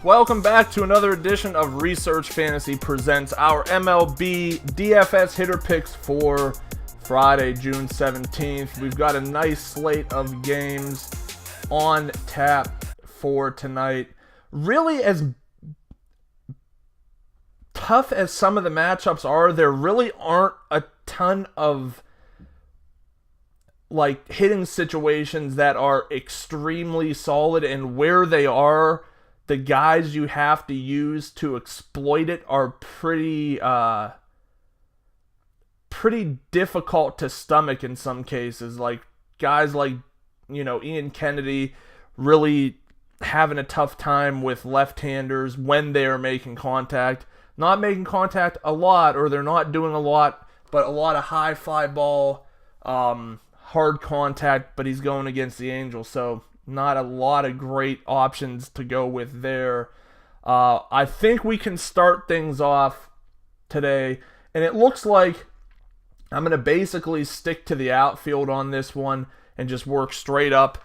Welcome back to another edition of Research Fantasy Presents our MLB DFS hitter picks for Friday, June 17th. We've got a nice slate of games on tap for tonight. Really, as tough as some of the matchups are, there really aren't a ton of hitting situations that are extremely solid, and where they are, the guys you have to use to exploit it are pretty difficult to stomach in some cases. Like guys like, Ian Kennedy really having a tough time with left-handers when they are making contact. Not making contact a lot, or they're not doing a lot, but a lot of high fly ball, hard contact, but he's going against the Angels, so not a lot of great options to go with there. I think we can start things off today, and it looks like I'm going to basically stick to the outfield on this one and just work straight up.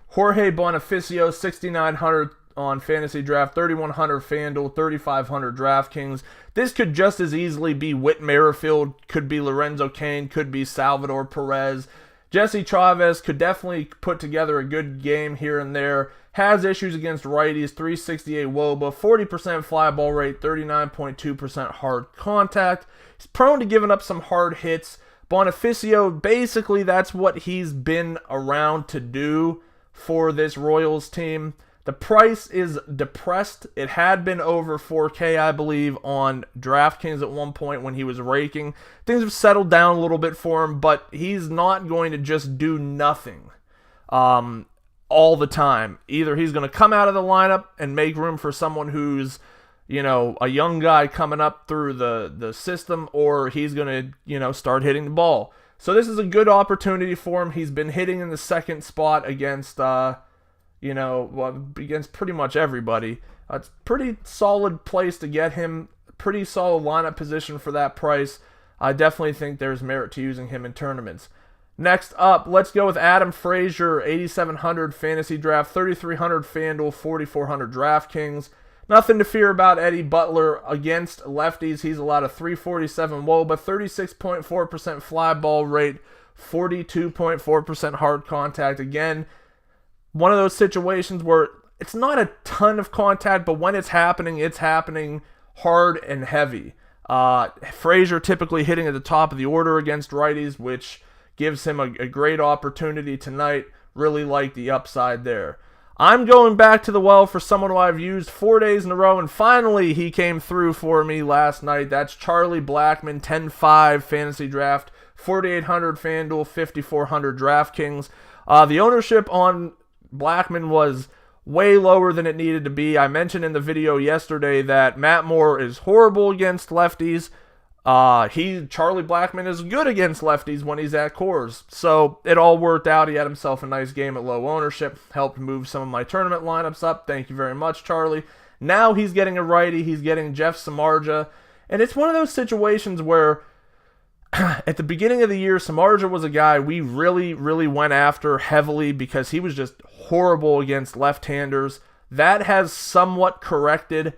Jorge Bonifacio, 6,900 on Fantasy Draft, 3,100 FanDuel, 3,500 DraftKings. This could just as easily be Whit Merrifield, could be Lorenzo Cain, could be Salvador Perez. Jesse Chavez could definitely put together a good game here and there. Has issues against righties, 368 WOBA, 40% fly ball rate, 39.2% hard contact. He's prone to giving up some hard hits. Bonifacio, basically that's what he's been around to do for this Royals team. The price is depressed. It had been over 4K, I believe, on DraftKings at one point when he was raking. Things have settled down a little bit for him, but he's not going to just do nothing all the time. Either he's going to come out of the lineup and make room for someone who's, a young guy coming up through the system, or he's going to, start hitting the ball. So this is a good opportunity for him. He's been hitting in the second spot against against pretty much everybody. It's a pretty solid place to get him. Pretty solid lineup position for that price. I definitely think there's merit to using him in tournaments. Next up, let's go with Adam Frazier, 8,700 Fantasy Draft, 3,300 FanDuel, 4,400 DraftKings. Nothing to fear about Eddie Butler against lefties. He's allowed a 347 WOBA, 36.4% fly ball rate, 42.4% hard contact. Again, one of those situations where it's not a ton of contact, but when it's happening hard and heavy. Frazier typically hitting at the top of the order against righties, which gives him a great opportunity tonight. Really like the upside there. I'm going back to the well for someone who I've used 4 days in a row, and finally he came through for me last night. That's Charlie Blackmon, 10.5 Fantasy Draft, 4,800 FanDuel, 5,400 DraftKings. The ownership on Blackmon was way lower than it needed to be. I mentioned in the video yesterday that Matt Moore is horrible against lefties. Charlie Blackmon is good against lefties when he's at Coors. So it all worked out. He had himself a nice game at low ownership. Helped move some of my tournament lineups up. Thank you very much, Charlie. Now he's getting a righty. He's getting Jeff Samardzija. And it's one of those situations where at the beginning of the year, Samardzija was a guy we really, really went after heavily because he was just horrible against left-handers. That has somewhat corrected,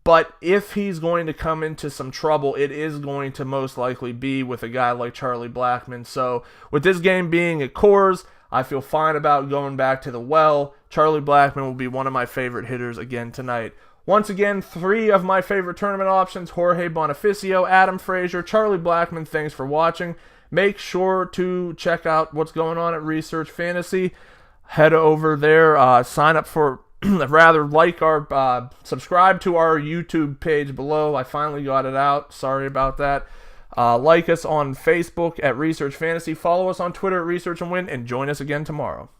but if he's going to come into some trouble, it is going to most likely be with a guy like Charlie Blackmon. So with this game being at Coors, I feel fine about going back to the well. Charlie Blackmon will be one of my favorite hitters again tonight. Once again, 3 of my favorite tournament options: Jorge Bonifacio, Adam Frazier, Charlie Blackmon. Thanks for watching. Make sure to check out what's going on at Research Fantasy. Head over there, sign up for, subscribe to our YouTube page below. I finally got it out. Sorry about that. Like us on Facebook at Research Fantasy. Follow us on Twitter at Research and Win, and join us again tomorrow.